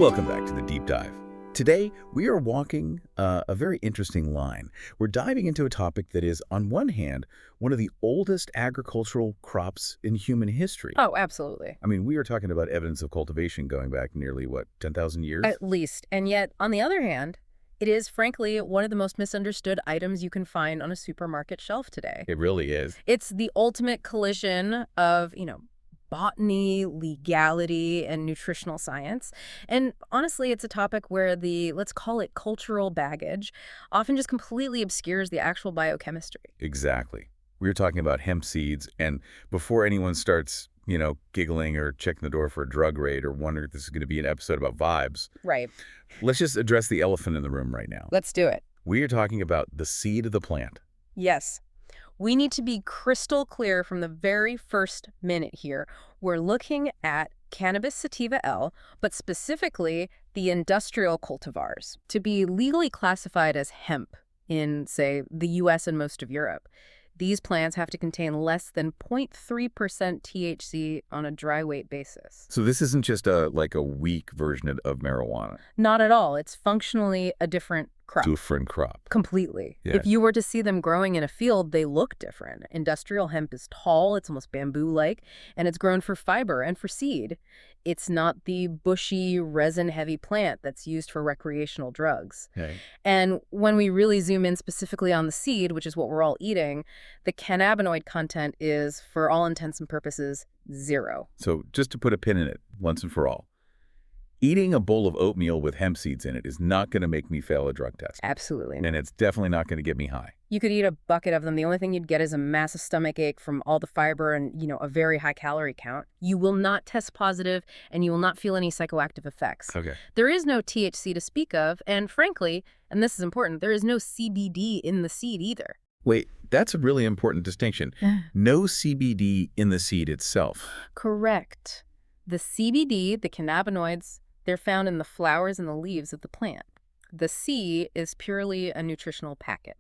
Welcome back to the Deep Dive. Today, we are walking a very interesting line. We're diving into a topic that is, on one hand, one of the oldest agricultural crops in human history. Oh, absolutely. I mean, we are talking about evidence of cultivation going back nearly, 10,000 years? At least. And yet, on the other hand, it is, frankly, one of the most misunderstood items you can find on a supermarket shelf today. It really is. It's the ultimate collision of, botany, legality, and nutritional science. And honestly, it's a topic where let's call it cultural baggage, often just completely obscures the actual biochemistry. Exactly. We were talking about hemp seeds, and before anyone starts, giggling or checking the door for a drug raid or wondering if this is going to be an episode about vibes, Right. let's just address the elephant in the room right now. Let's do it. We are talking about the seed of the plant. Yes. We need to be crystal clear from the very first minute here. We're looking at cannabis sativa L, but specifically the industrial cultivars, to be legally classified as hemp in, say, the US and most of Europe. These plants have to contain less than 0.3% THC on a dry weight basis. So this isn't just a weak version of marijuana. Not at all. It's functionally a different crop. Different crop. Completely. Yeah. If you were to see them growing in a field, they look different. Industrial hemp is tall, it's almost bamboo-like, and it's grown for fiber and for seed. It's not the bushy, resin-heavy plant that's used for recreational drugs. Okay. And when we really zoom in specifically on the seed, which is what we're all eating, the cannabinoid content is, for all intents and purposes, 0. So just to put a pin in it, once and for all, eating a bowl of oatmeal with hemp seeds in it is not going to make me fail a drug test. Absolutely. And it's definitely not going to get me high. You could eat a bucket of them. The only thing you'd get is a massive stomach ache from all the fiber and, a very high calorie count. You will not test positive, and you will not feel any psychoactive effects. Okay. There is no THC to speak of, and frankly, and this is important, there is no CBD in the seed either. Wait, that's a really important distinction. No CBD in the seed itself. Correct. The CBD, the cannabinoids, they're found in the flowers and the leaves of the plant. The C is purely a nutritional packet.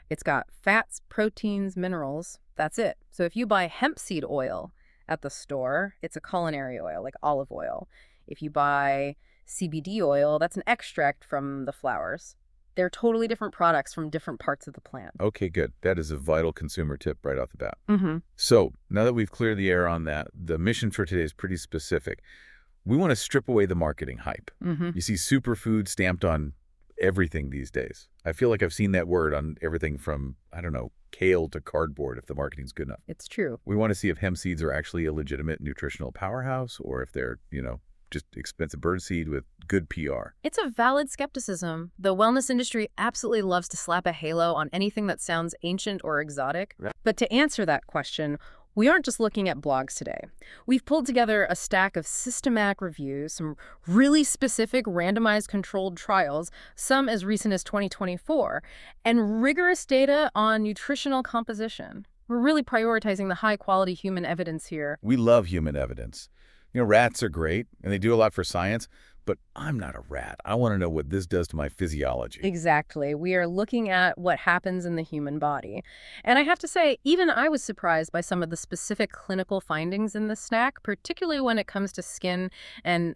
It's got fats, proteins, minerals. That's it. So if you buy hemp seed oil at the store, it's a culinary oil, like olive oil. If you buy CBD oil, that's an extract from the flowers. They're totally different products from different parts of the plant. Okay, good. That is a vital consumer tip right off the bat. Mm-hmm. So now that we've cleared the air on that, the mission for today is pretty specific. We want to strip away the marketing hype. Mm-hmm. You see superfood stamped on everything these days. I feel like I've seen that word on everything from, kale to cardboard if the marketing's good enough. It's true. We want to see if hemp seeds are actually a legitimate nutritional powerhouse or if they're, just expensive birdseed with good PR. It's a valid skepticism. The wellness industry absolutely loves to slap a halo on anything that sounds ancient or exotic. Right. But to answer that question, we aren't just looking at blogs today. We've pulled together a stack of systematic reviews, some really specific randomized controlled trials, some as recent as 2024, and rigorous data on nutritional composition. We're really prioritizing the high-quality human evidence here. We love human evidence. Rats are great, and they do a lot for science, but I'm not a rat. I want to know what this does to my physiology. Exactly. We are looking at what happens in the human body. And I have to say, even I was surprised by some of the specific clinical findings in the snack, particularly when it comes to skin and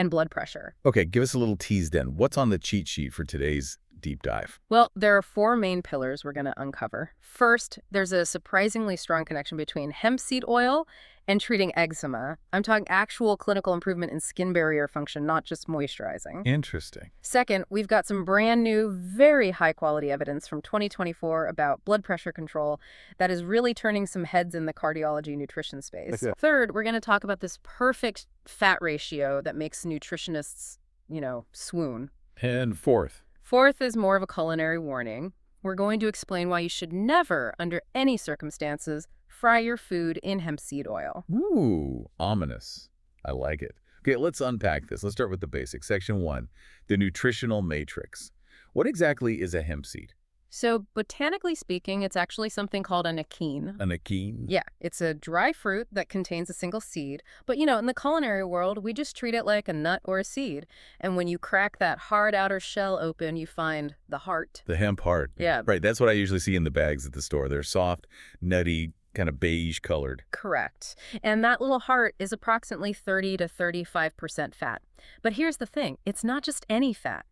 blood pressure. Okay, give us a little tease then. What's on the cheat sheet for today's deep dive? Well, there are 4 main pillars we're going to uncover. First, there's a surprisingly strong connection between hemp seed oil and treating eczema. I'm talking actual clinical improvement in skin barrier function, not just moisturizing. Interesting. Second, we've got some brand new, very high-quality evidence from 2024 about blood pressure control that is really turning some heads in the cardiology nutrition space. Okay. Third, we're going to talk about this perfect fat ratio that makes nutritionists, swoon. And fourth is more of a culinary warning. We're going to explain why you should never, under any circumstances, fry your food in hemp seed oil. Ooh, ominous. I like it. Okay, let's unpack this. Let's start with the basics. Section 1, the nutritional matrix. What exactly is a hemp seed? So botanically speaking, it's actually something called an achene. An achene? Yeah, it's a dry fruit that contains a single seed. But, in the culinary world, we just treat it like a nut or a seed. And when you crack that hard outer shell open, you find the heart. The hemp heart. Yeah. Right, that's what I usually see in the bags at the store. They're soft, nutty, kind of beige colored. Correct. And that little heart is approximately 30 to 35% fat. But here's the thing, it's not just any fat.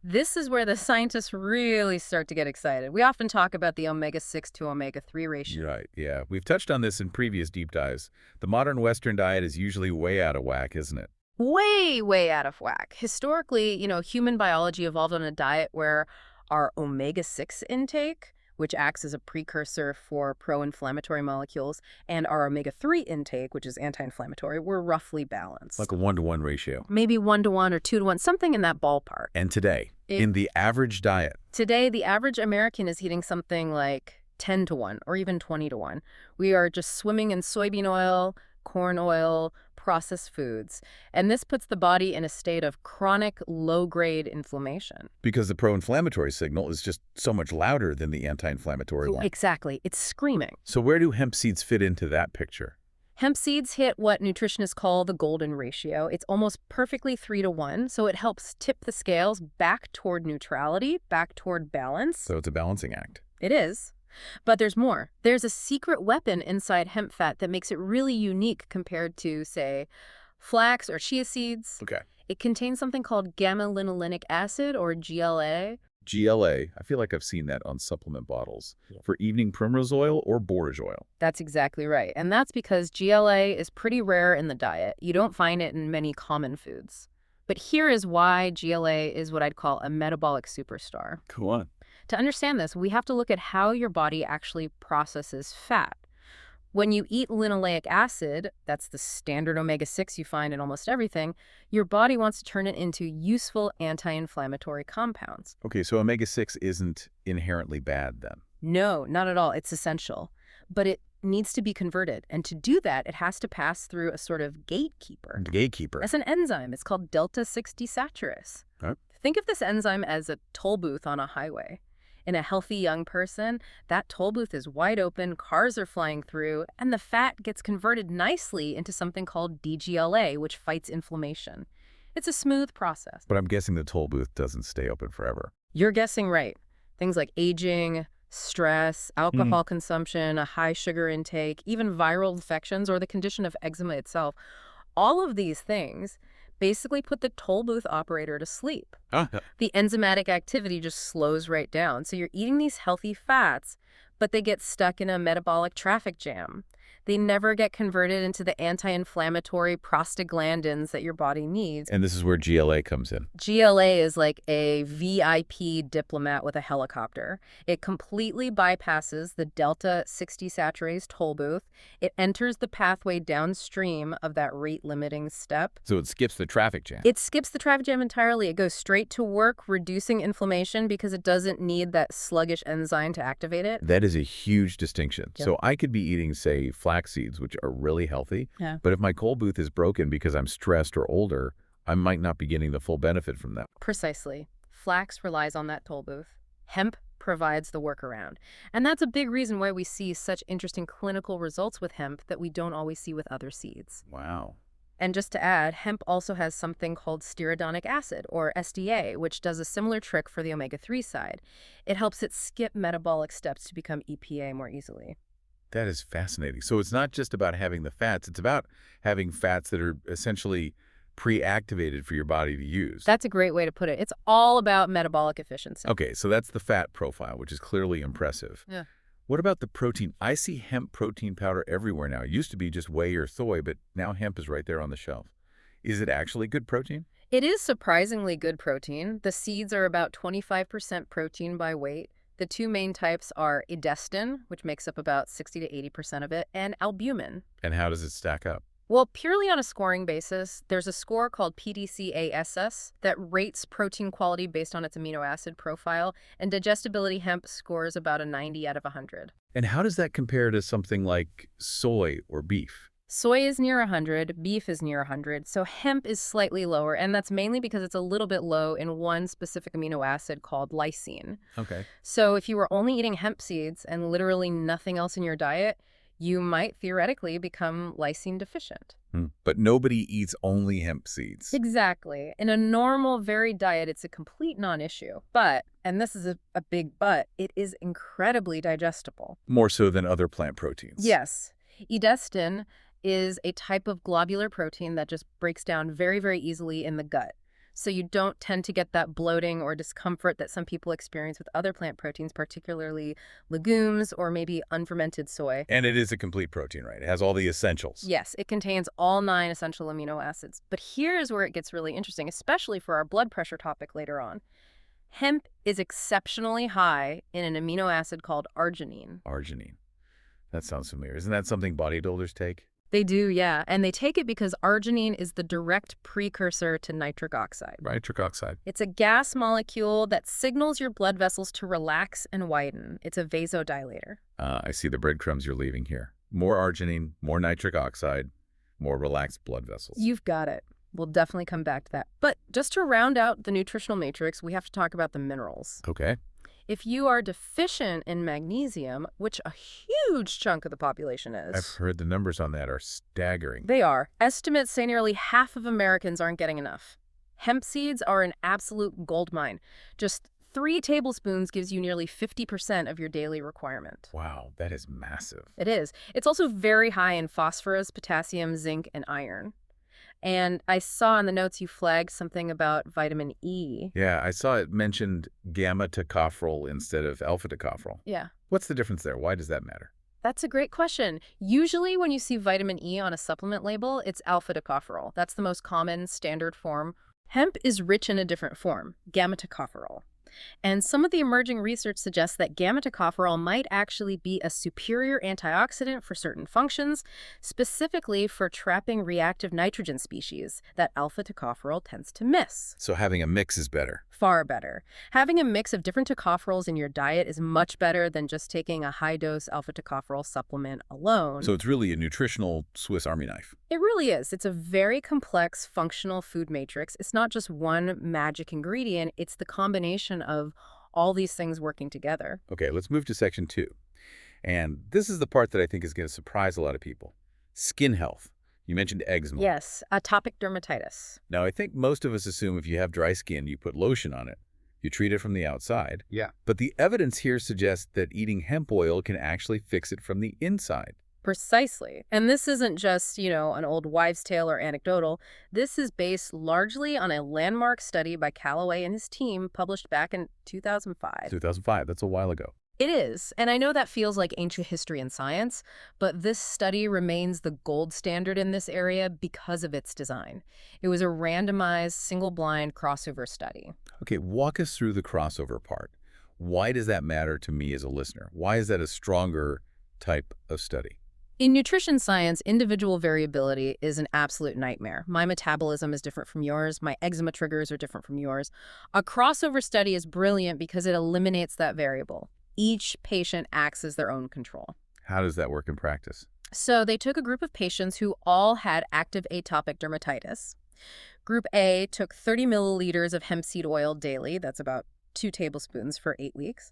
This is where the scientists really start to get excited. We often talk about the omega-6 to omega-3 ratio. Right, yeah. We've touched on this in previous deep dives. The modern Western diet is usually way out of whack, isn't it? Way, way out of whack. Historically, human biology evolved on a diet where our omega-6 intake, which acts as a precursor for pro-inflammatory molecules, and our omega-3 intake, which is anti-inflammatory, were roughly balanced. Like a 1-to-1 ratio. Maybe 1-to-1 or 2-to-1, something in that ballpark. And today, in the average diet? Today, the average American is eating something like 10-to-1 or even 20-to-1. We are just swimming in soybean oil, corn oil, processed foods. And this puts the body in a state of chronic low-grade inflammation. Because the pro-inflammatory signal is just so much louder than the anti-inflammatory one. Exactly. It's screaming. So where do hemp seeds fit into that picture? Hemp seeds hit what nutritionists call the golden ratio. It's almost perfectly 3-to-1, so it helps tip the scales back toward neutrality, back toward balance. So it's a balancing act. It is. But there's more. There's a secret weapon inside hemp fat that makes it really unique compared to, say, flax or chia seeds. Okay. It contains something called gamma-linolenic acid, or GLA. GLA, I feel like I've seen that on supplement bottles for evening primrose oil or borage oil. That's exactly right. And that's because GLA is pretty rare in the diet. You don't find it in many common foods. But here is why GLA is what I'd call a metabolic superstar. Go on. To understand this, we have to look at how your body actually processes fat. When you eat linoleic acid, that's the standard omega-6 you find in almost everything, your body wants to turn it into useful anti-inflammatory compounds. Okay, so omega-6 isn't inherently bad then? No, not at all. It's essential. But it needs to be converted. And to do that, it has to pass through a sort of gatekeeper. Gatekeeper. That's an enzyme. It's called delta-6 desaturase. Okay. Think of this enzyme as a toll booth on a highway. In a healthy young person, that toll booth is wide open, cars are flying through, and the fat gets converted nicely into something called DGLA, which fights inflammation. It's a smooth process. But I'm guessing the toll booth doesn't stay open forever. You're guessing right. Things like aging, stress, alcohol consumption, a high sugar intake, even viral infections, or the condition of eczema itself, all of these things basically put the toll booth operator to sleep. The enzymatic activity just slows right down. So you're eating these healthy fats, but they get stuck in a metabolic traffic jam. They never get converted into the anti-inflammatory prostaglandins that your body needs. And this is where GLA comes in. GLA is like a VIP diplomat with a helicopter. It completely bypasses the delta-6 desaturase toll booth. It enters the pathway downstream of that rate-limiting step. So it skips the traffic jam. It skips the traffic jam entirely. It goes straight to work, reducing inflammation because it doesn't need that sluggish enzyme to activate it. That is a huge distinction. Yep. So I could be eating, say, flax seeds, which are really healthy. Yeah. But if my toll booth is broken because I'm stressed or older, I might not be getting the full benefit from that. Precisely. Flax relies on that toll booth. Hemp provides the workaround. And that's a big reason why we see such interesting clinical results with hemp that we don't always see with other seeds. Wow. And just to add, hemp also has something called stearidonic acid, or SDA, which does a similar trick for the omega-3 side. It helps it skip metabolic steps to become EPA more easily. That is fascinating. So it's not just about having the fats. It's about having fats that are essentially pre-activated for your body to use. That's a great way to put it. It's all about metabolic efficiency. Okay, so that's the fat profile, which is clearly impressive. Yeah. What about the protein? I see hemp protein powder everywhere now. It used to be just whey or soy, but now hemp is right there on the shelf. Is it actually good protein? It is surprisingly good protein. The seeds are about 25% protein by weight. The two main types are edestin, which makes up about 60 to 80% of it, and albumin. And how does it stack up? Well, purely on a scoring basis, there's a score called PDCASS that rates protein quality based on its amino acid profile, and digestibility hemp scores about a 90 out of 100. And how does that compare to something like soy or beef? Soy is near 100, beef is near 100, so hemp is slightly lower, and that's mainly because it's a little bit low in one specific amino acid called lysine. Okay. So if you were only eating hemp seeds and literally nothing else in your diet, you might theoretically become lysine deficient. But nobody eats only hemp seeds. Exactly. In a normal, varied diet, it's a complete non-issue. But And this is a big but, it is incredibly digestible. More so than other plant proteins. Yes. Edestin is a type of globular protein that just breaks down very, very easily in the gut. So you don't tend to get that bloating or discomfort that some people experience with other plant proteins, particularly legumes or maybe unfermented soy. And it is a complete protein, right? It has all the essentials. Yes, it contains all 9 essential amino acids. But here's where it gets really interesting, especially for our blood pressure topic later on. Hemp is exceptionally high in an amino acid called arginine. Arginine. That sounds familiar. Isn't that something bodybuilders take? They do, yeah. And they take it because arginine is the direct precursor to nitric oxide. Nitric oxide. It's a gas molecule that signals your blood vessels to relax and widen. It's a vasodilator. I see the breadcrumbs you're leaving here. More arginine, more nitric oxide, more relaxed blood vessels. You've got it. We'll definitely come back to that. But just to round out the nutritional matrix, we have to talk about the minerals. Okay. If you are deficient in magnesium, which a huge chunk of the population is. I've heard the numbers on that are staggering. They are. Estimates say nearly half of Americans aren't getting enough. Hemp seeds are an absolute goldmine. Just 3 tablespoons gives you nearly 50% of your daily requirement. Wow, that is massive. It is. It's also very high in phosphorus, potassium, zinc, and iron. And I saw in the notes you flagged something about vitamin E. Yeah, I saw it mentioned gamma-tocopherol instead of alpha-tocopherol. Yeah. What's the difference there? Why does that matter? That's a great question. Usually when you see vitamin E on a supplement label, it's alpha-tocopherol. That's the most common standard form. Hemp is rich in a different form, gamma-tocopherol. And some of the emerging research suggests that gamma-tocopherol might actually be a superior antioxidant for certain functions, specifically for trapping reactive nitrogen species that alpha-tocopherol tends to miss. So having a mix is better. Far better. Having a mix of different tocopherols in your diet is much better than just taking a high-dose alpha-tocopherol supplement alone. So it's really a nutritional Swiss Army knife. It really is. It's a very complex functional food matrix. It's not just one magic ingredient. It's the combination of all these things working together. Okay, let's move to section 2. And this is the part that I think is going to surprise a lot of people. Skin health. You mentioned eczema. Yes, atopic dermatitis. Now, I think most of us assume if you have dry skin, you put lotion on it. You treat it from the outside. Yeah. But the evidence here suggests that eating hemp oil can actually fix it from the inside. Precisely. And this isn't just, an old wives' tale or anecdotal. This is based largely on a landmark study by Callaway and his team published back in 2005. 2005, that's a while ago. It is. And I know that feels like ancient history in science, but this study remains the gold standard in this area because of its design. It was a randomized, single-blind crossover study. Okay, walk us through the crossover part. Why does that matter to me as a listener? Why is that a stronger type of study? In nutrition science, individual variability is an absolute nightmare. My metabolism is different from yours. My eczema triggers are different from yours. A crossover study is brilliant because it eliminates that variable. Each patient acts as their own control. How does that work in practice? So they took a group of patients who all had active atopic dermatitis. Group A took 30 milliliters of hemp seed oil daily. That's about 2 tablespoons for 8 weeks.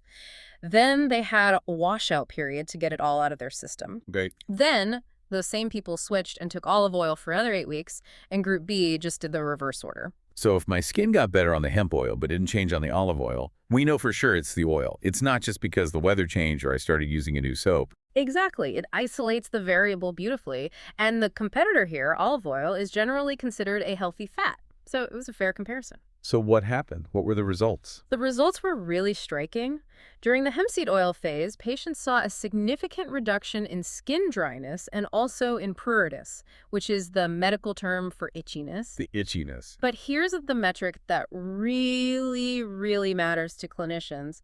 Then they had a washout period to get it all out of their system. Okay. Then those same people switched and took olive oil for another 8 weeks, and Group B just did the reverse order. So if my skin got better on the hemp oil but didn't change on the olive oil, we know for sure it's the oil. It's not just because the weather changed or I started using a new soap. Exactly. It isolates the variable beautifully. And the competitor here, olive oil, is generally considered a healthy fat. So it was a fair comparison. So what happened? What were the results? The results were really striking. During the hemp seed oil phase, patients saw a significant reduction in skin dryness and also in pruritus, which is the medical term for itchiness. The itchiness. But here's the metric that really, really matters to clinicians.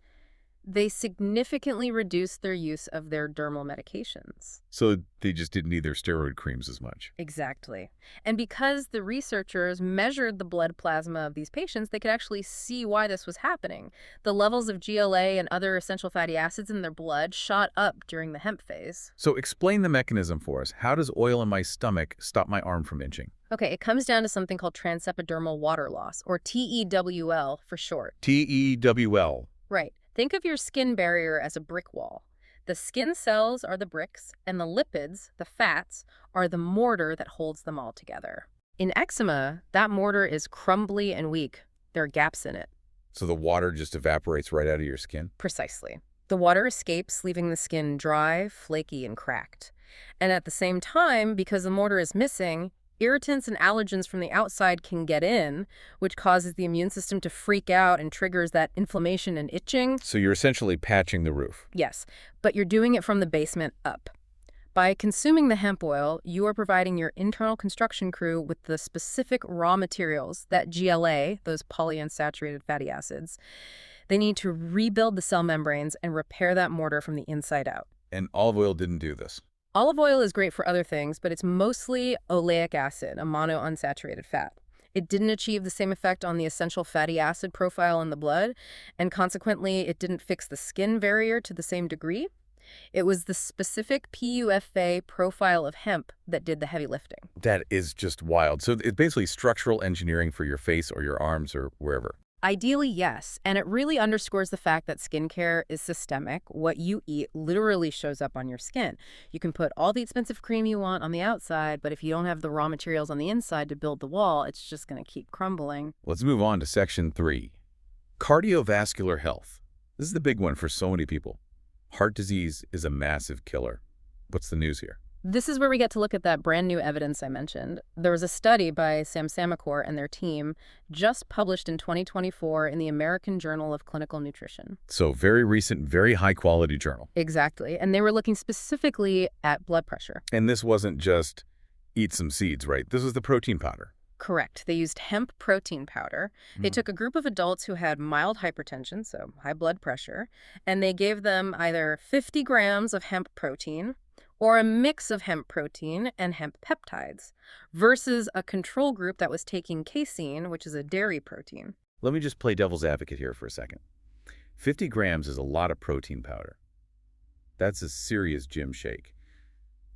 They significantly reduced their use of their dermal medications. So they just didn't need their steroid creams as much. Exactly. And because the researchers measured the blood plasma of these patients, they could actually see why this was happening. The levels of GLA and other essential fatty acids in their blood shot up during the hemp phase. So explain the mechanism for us. How does oil in my stomach stop my arm from itching? Okay, it comes down to something called transepidermal water loss, or TEWL for short. TEWL. Right. Think of your skin barrier as a brick wall. The skin cells are the bricks, and the lipids, the fats, are the mortar that holds them all together. In eczema, that mortar is crumbly and weak. There are gaps in it. So the water just evaporates right out of your skin? Precisely. The water escapes, leaving the skin dry, flaky, and cracked. And at the same time, because the mortar is missing, irritants and allergens from the outside can get in, which causes the immune system to freak out and triggers that inflammation and itching. So you're essentially patching the roof. Yes, but you're doing it from the basement up. By consuming the hemp oil, you are providing your internal construction crew with the specific raw materials, that GLA, those polyunsaturated fatty acids. They need to rebuild the cell membranes and repair that mortar from the inside out. And olive oil didn't do this. Olive oil is great for other things, but it's mostly oleic acid, a monounsaturated fat. It didn't achieve the same effect on the essential fatty acid profile in the blood, and consequently, it didn't fix the skin barrier to the same degree. It was the specific PUFA profile of hemp that did the heavy lifting. That is just wild. So it's basically structural engineering for your face or your arms or wherever. Ideally, yes, and it really underscores the fact that skincare is systemic. What you eat literally shows up on your skin. You can put all the expensive cream you want on the outside, but if you don't have the raw materials on the inside to build the wall, it's just going to keep crumbling. Let's move on to section 3. Cardiovascular health. This is the big one for so many people. Heart disease is a massive killer. What's the news here? This is where we get to look at that brand new evidence I mentioned. There was a study by Sam Samakor and their team just published in 2024 in the American Journal of Clinical Nutrition. So very recent, very high-quality journal. Exactly. And they were looking specifically at blood pressure. And this wasn't just eat some seeds, right? This was the protein powder. Correct. They used hemp protein powder. They took a group of adults who had mild hypertension, so high blood pressure, and they gave them either 50 grams of hemp protein or a mix of hemp protein and hemp peptides, versus a control group that was taking casein, which is a dairy protein. Let me just play devil's advocate here for a second. 50 grams is a lot of protein powder. That's a serious gym shake.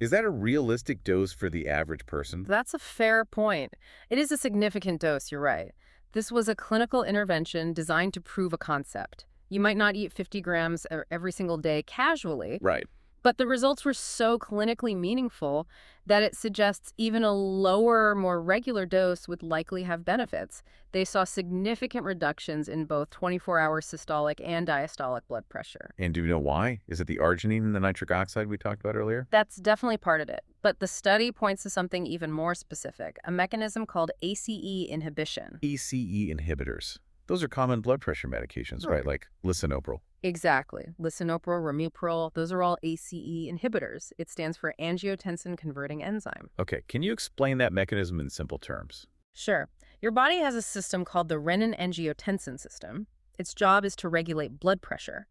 Is that a realistic dose for the average person? That's a fair point. It is a significant dose, you're right. This was a clinical intervention designed to prove a concept. You might not eat 50 grams every single day casually, Right. but the results were so clinically meaningful that it suggests even a lower, more regular dose would likely have benefits. They saw significant reductions in both 24-hour systolic and diastolic blood pressure. And do you know why? Is it the arginine and the nitric oxide we talked about earlier? That's definitely part of it. But the study points to something even more specific, a mechanism called ACE inhibition. ACE inhibitors. Those are common blood pressure medications, right? Like lisinopril. Exactly. Lisinopril, ramipril, those are all ACE inhibitors. It stands for angiotensin-converting enzyme. Okay, can you explain that mechanism in simple terms? Sure. Your body has a system called the renin-angiotensin system. Its job is to regulate blood pressure.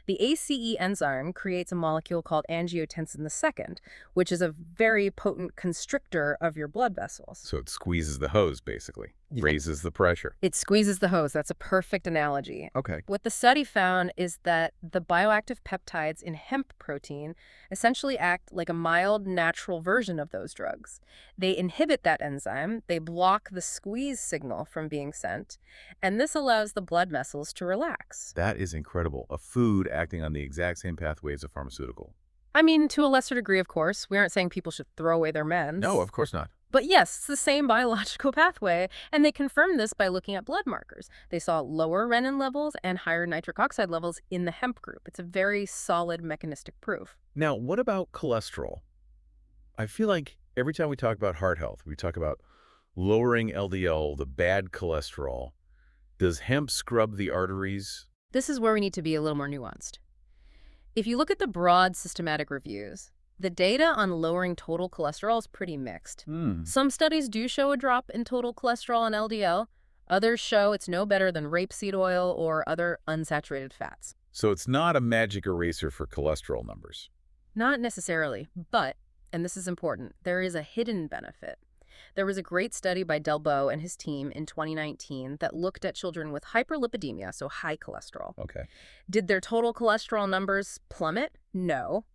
The ACE enzyme creates a molecule called angiotensin II, which is a very potent constrictor of your blood vessels. So it squeezes the hose, basically. Raises the pressure. It squeezes the hose. That's a perfect analogy. Okay. What the study found is that the bioactive peptides in hemp protein essentially act like a mild, natural version of those drugs. They inhibit that enzyme, they block the squeeze signal from being sent, and this allows the blood vessels to relax. That is incredible. A food acting on the exact same pathway as a pharmaceutical. I mean, to a lesser degree, of course. We aren't saying people should throw away their meds. No, of course not. But yes, it's the same biological pathway, and they confirmed this by looking at blood markers. They saw lower renin levels and higher nitric oxide levels in the hemp group. It's a very solid mechanistic proof. Now, what about cholesterol? I feel like every time we talk about heart health, we talk about lowering LDL, the bad cholesterol. Does hemp scrub the arteries? This is where we need to be a little more nuanced. If you look at the broad systematic reviews, the data on lowering total cholesterol is pretty mixed. Some studies do show a drop in total cholesterol and LDL. Others show it's no better than rapeseed oil or other unsaturated fats. So it's not a magic eraser for cholesterol numbers. Not necessarily, but, and this is important, there is a hidden benefit. There was a great study by Delbo and his team in 2019 that looked at children with hyperlipidemia, so high cholesterol. Okay. Did their total cholesterol numbers plummet? No.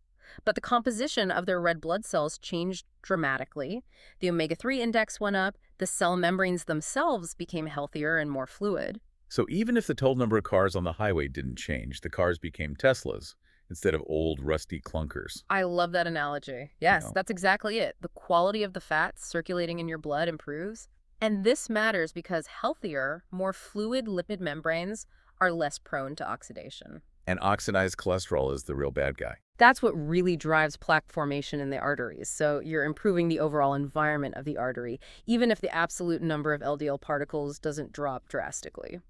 But the composition of their red blood cells changed dramatically. The omega-3 index went up. The cell membranes themselves became healthier and more fluid. So even if the total number of cars on the highway didn't change, the cars became Teslas instead of old, rusty clunkers. I love that analogy. Yes, You know. that's exactly it. The quality of the fats circulating in your blood improves. And this matters because healthier, more fluid lipid membranes are less prone to oxidation. And oxidized cholesterol is the real bad guy. That's what really drives plaque formation in the arteries. So you're improving the overall environment of the artery, even if the absolute number of LDL particles doesn't drop drastically.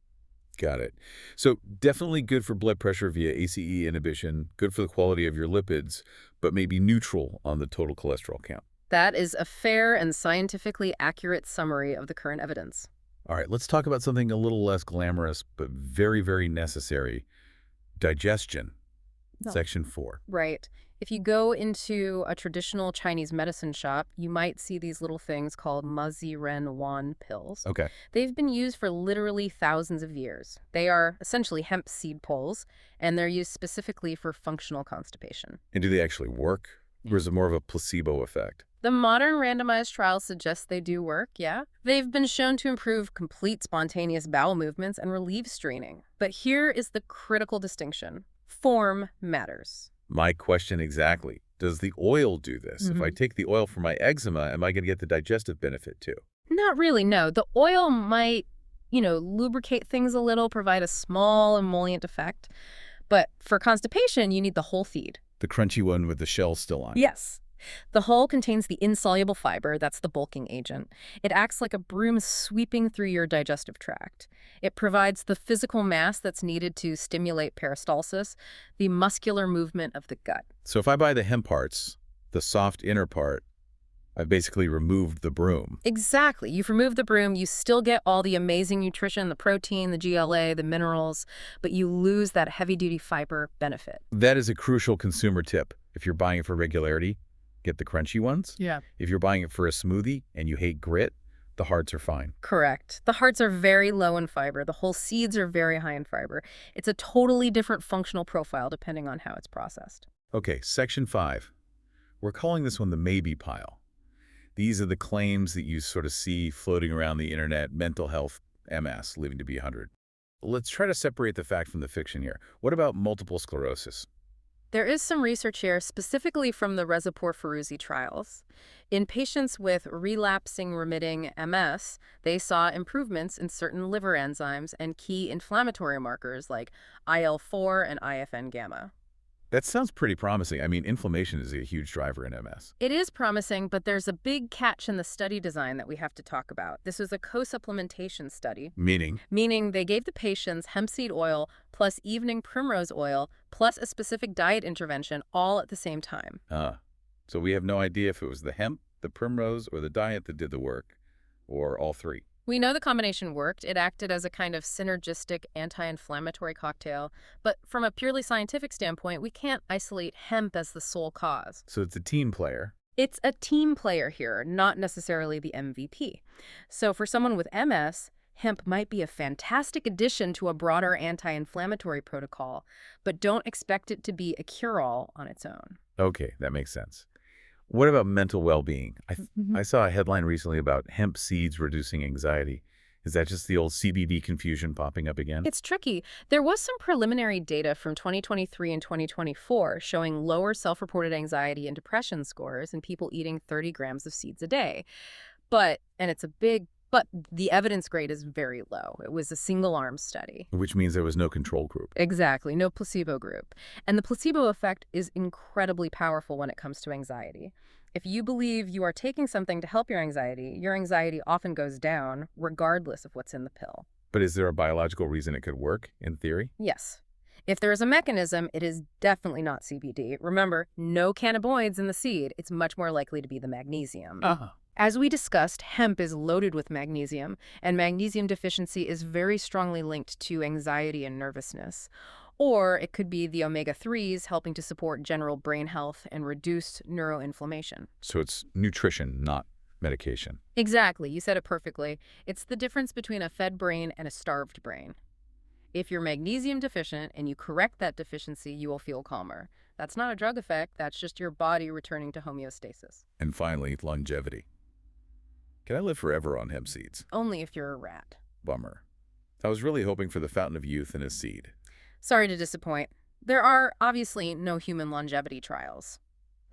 Got it. So definitely good for blood pressure via ACE inhibition, good for the quality of your lipids, but maybe neutral on the total cholesterol count. That is a fair and scientifically accurate summary of the current evidence. All right, let's talk about something a little less glamorous, but very, very necessary. Digestion, No. section 4. Right. If you go into a traditional Chinese medicine shop, you might see these little things called Mazi-Ren-Wan pills. Okay. They've been used for literally thousands of years. They are essentially hemp seed pulls, and they're used specifically for functional constipation. And do they actually work? Or is it more of a placebo effect? The modern randomized trials suggest they do work, yeah. They've been shown to improve complete spontaneous bowel movements and relieve straining. But here is the critical distinction. Form matters. My question exactly. Does the oil do this? If I take the oil for my eczema, am I going to get the digestive benefit too? Not really, no. The oil might, lubricate things a little, provide a small emollient effect. But for constipation, you need the whole feed. The crunchy one with the shell still on. Yes. The hull contains the insoluble fiber, that's the bulking agent. It acts like a broom sweeping through your digestive tract. It provides the physical mass that's needed to stimulate peristalsis, the muscular movement of the gut. So if I buy the hemp parts, the soft inner part, I've basically removed the broom. Exactly. You've removed the broom, you still get all the amazing nutrition, the protein, the GLA, the minerals, but you lose that heavy-duty fiber benefit. That is a crucial consumer tip. If you're buying it for regularity, get the crunchy ones. Yeah. If you're buying it for a smoothie and you hate grit, the hearts are fine. Correct. The hearts are very low in fiber. The whole seeds are very high in fiber. It's a totally different functional profile depending on how it's processed. Okay, section 5. We're calling this one the maybe pile. These are the claims that you sort of see floating around the internet: mental health, MS, living to be 100. Let's try to separate the fact from the fiction here. What about multiple sclerosis? There is some research here specifically from the Rezapor-Feruzzi trials. In patients with relapsing remitting MS, they saw improvements in certain liver enzymes and key inflammatory markers like IL-4 and IFN gamma. That sounds pretty promising. I mean, inflammation is a huge driver in MS. It is promising, but there's a big catch in the study design that we have to talk about. This was a co-supplementation study. Meaning? Meaning they gave the patients hemp seed oil plus evening primrose oil plus a specific diet intervention all at the same time. So we have no idea if it was the hemp, the primrose, or the diet that did the work, or all three. We know the combination worked. It acted as a kind of synergistic anti-inflammatory cocktail. But from a purely scientific standpoint, we can't isolate hemp as the sole cause. So it's a team player. It's a team player here, not necessarily the MVP. So for someone with MS, hemp might be a fantastic addition to a broader anti-inflammatory protocol, but don't expect it to be a cure-all on its own. Okay, that makes sense. What about mental well-being? I saw a headline recently about hemp seeds reducing anxiety. Is that just the old CBD confusion popping up again? It's tricky. There was some preliminary data from 2023 and 2024 showing lower self-reported anxiety and depression scores in people eating 30 grams of seeds a day. But the evidence grade is very low. It was a single-arm study. Which means there was no control group. Exactly, no placebo group. And the placebo effect is incredibly powerful when it comes to anxiety. If you believe you are taking something to help your anxiety often goes down regardless of what's in the pill. But is there a biological reason it could work, in theory? Yes. If there is a mechanism, it is definitely not CBD. Remember, no cannabinoids in the seed. It's much more likely to be the magnesium. As we discussed, hemp is loaded with magnesium, and magnesium deficiency is very strongly linked to anxiety and nervousness. Or it could be the omega-3s helping to support general brain health and reduce neuroinflammation. So it's nutrition, not medication. Exactly. You said it perfectly. It's the difference between a fed brain and a starved brain. If you're magnesium deficient and you correct that deficiency, you will feel calmer. That's not a drug effect. That's just your body returning to homeostasis. And finally, longevity. Can I live forever on hemp seeds? Only if you're a rat. Bummer. I was really hoping for the fountain of youth in a seed. Sorry to disappoint. There are obviously no human longevity trials.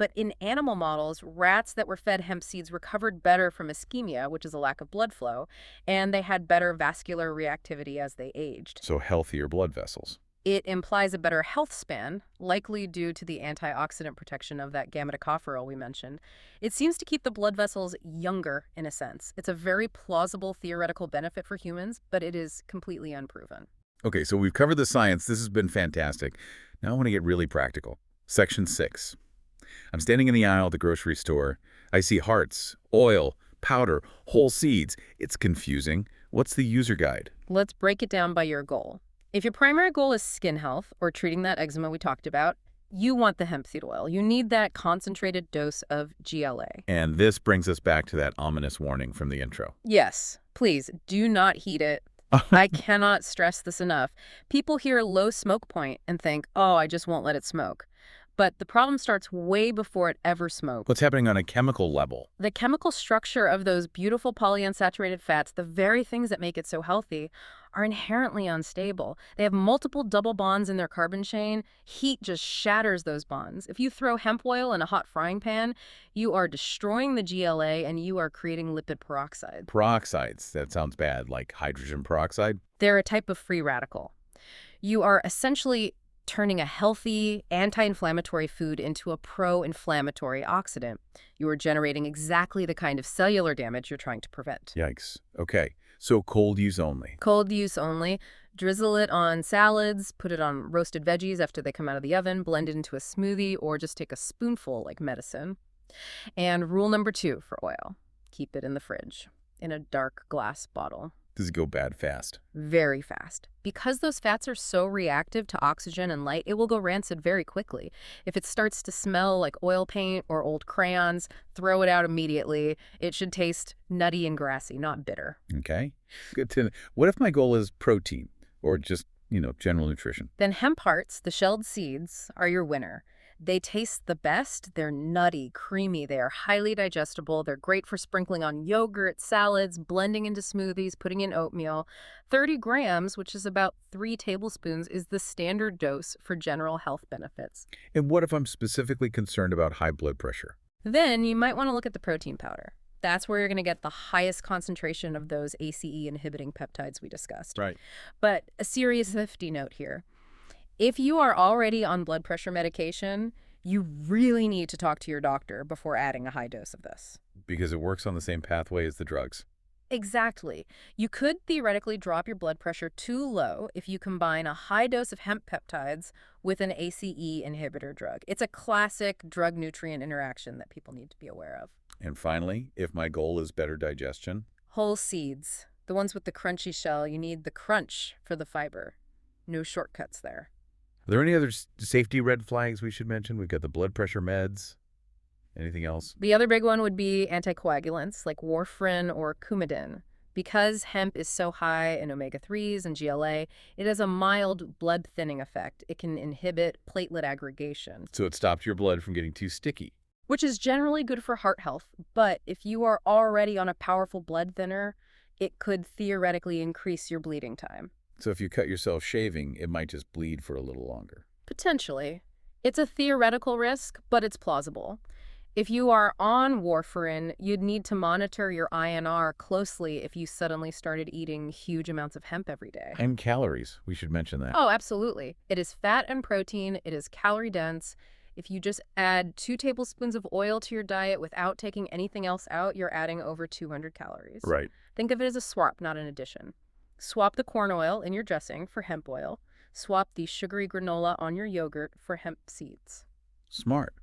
But in animal models, rats that were fed hemp seeds recovered better from ischemia, which is a lack of blood flow, and they had better vascular reactivity as they aged. So healthier blood vessels. It implies a better health span, likely due to the antioxidant protection of that gamma tocopherol we mentioned. It seems to keep the blood vessels younger, in a sense. It's a very plausible theoretical benefit for humans, but it is completely unproven. Okay, so we've covered the science. This has been fantastic. Now I want to get really practical. Section 6. I'm standing in the aisle at the grocery store. I see hearts, oil, powder, whole seeds. It's confusing. What's the user guide? Let's break it down by your goal. If your primary goal is skin health or treating that eczema we talked about, you want the hemp seed oil. You need that concentrated dose of GLA. And this brings us back to that ominous warning from the intro. Yes, please do not heat it. I cannot stress this enough. People hear low smoke point and think, oh, I just won't let it smoke. But the problem starts way before it ever smoked. What's happening on a chemical level? The chemical structure of those beautiful polyunsaturated fats, the very things that make it so healthy, are inherently unstable. They have multiple double bonds in their carbon chain. Heat just shatters those bonds. If you throw hemp oil in a hot frying pan, you are destroying the GLA and you are creating lipid peroxide. Peroxides. That sounds bad, like hydrogen peroxide? They're a type of free radical. You are essentially turning a healthy, anti-inflammatory food into a pro-inflammatory oxidant. You are generating exactly the kind of cellular damage you're trying to prevent. Yikes. Okay, so cold use only. Cold use only. Drizzle it on salads, put it on roasted veggies after they come out of the oven, blend it into a smoothie, or just take a spoonful like medicine. And rule number 2 for oil. Keep it in the fridge, in a dark glass bottle. Does it go bad fast? Very fast. Because those fats are so reactive to oxygen and light, it will go rancid very quickly. If it starts to smell like oil paint or old crayons, throw it out immediately. It should taste nutty and grassy, not bitter. Okay, good to know. What if my goal is protein or just, general nutrition? Then hemp hearts, the shelled seeds, are your winner. They taste the best. They're nutty, creamy. They are highly digestible. They're great for sprinkling on yogurt, salads, blending into smoothies, putting in oatmeal. 30 grams, which is about 3 tablespoons, is the standard dose for general health benefits. And what if I'm specifically concerned about high blood pressure? Then you might want to look at the protein powder. That's where you're going to get the highest concentration of those ACE-inhibiting peptides we discussed. Right. But a serious safety note here. If you are already on blood pressure medication, you really need to talk to your doctor before adding a high dose of this. Because it works on the same pathway as the drugs. Exactly. You could theoretically drop your blood pressure too low if you combine a high dose of hemp peptides with an ACE inhibitor drug. It's a classic drug-nutrient interaction that people need to be aware of. And finally, if my goal is better digestion? Whole seeds. The ones with the crunchy shell, you need the crunch for the fiber. No shortcuts there. Are there any other safety red flags we should mention? We've got the blood pressure meds. Anything else? The other big one would be anticoagulants like warfarin or Coumadin. Because hemp is so high in omega-3s and GLA, it has a mild blood thinning effect. It can inhibit platelet aggregation. So it stops your blood from getting too sticky. Which is generally good for heart health. But if you are already on a powerful blood thinner, it could theoretically increase your bleeding time. So if you cut yourself shaving, it might just bleed for a little longer. Potentially. It's a theoretical risk, but it's plausible. If you are on warfarin, you'd need to monitor your INR closely if you suddenly started eating huge amounts of hemp every day. And calories. We should mention that. Oh, absolutely. It is fat and protein. It is calorie dense. If you just add 2 tablespoons of oil to your diet without taking anything else out, you're adding over 200 calories. Right. Think of it as a swap, not an addition. Swap the corn oil in your dressing for hemp oil. Swap the sugary granola on your yogurt for hemp seeds. Smart.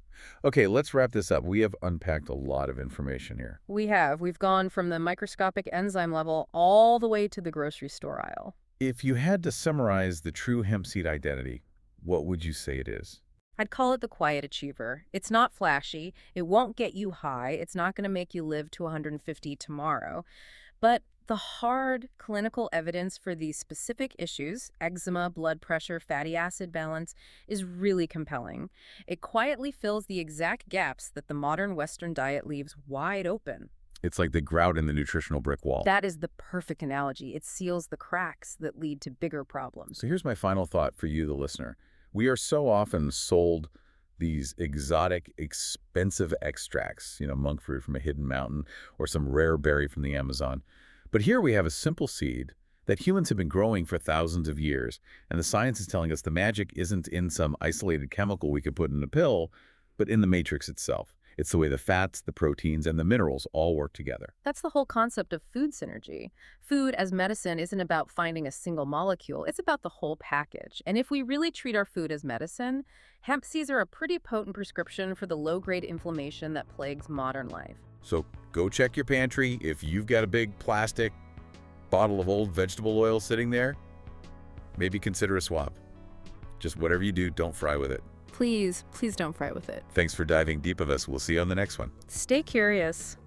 Okay, let's wrap this up. We have unpacked a lot of information here. We have. We've gone from the microscopic enzyme level all the way to the grocery store aisle. If you had to summarize the true hemp seed identity, what would you say it is? I'd call it the quiet achiever. It's not flashy. It won't get you high. It's not going to make you live to 150 tomorrow. But the hard clinical evidence for these specific issues, eczema, blood pressure, fatty acid balance, is really compelling. It quietly fills the exact gaps that the modern Western diet leaves wide open. It's like the grout in the nutritional brick wall. That is the perfect analogy. It seals the cracks that lead to bigger problems. So here's my final thought for you, the listener. We are so often sold these exotic, expensive extracts, monk fruit from a hidden mountain or some rare berry from the Amazon. But here we have a simple seed that humans have been growing for thousands of years, and the science is telling us the magic isn't in some isolated chemical we could put in a pill, but in the matrix itself. It's the way the fats, the proteins, and the minerals all work together. That's the whole concept of food synergy. Food as medicine isn't about finding a single molecule, it's about the whole package. And if we really treat our food as medicine, hemp seeds are a pretty potent prescription for the low-grade inflammation that plagues modern life. So go check your pantry. If you've got a big plastic bottle of old vegetable oil sitting there, maybe consider a swap. Just whatever you do, don't fry with it. Please don't fry with it. Thanks for diving deep of us. We'll see you on the next one. Stay curious.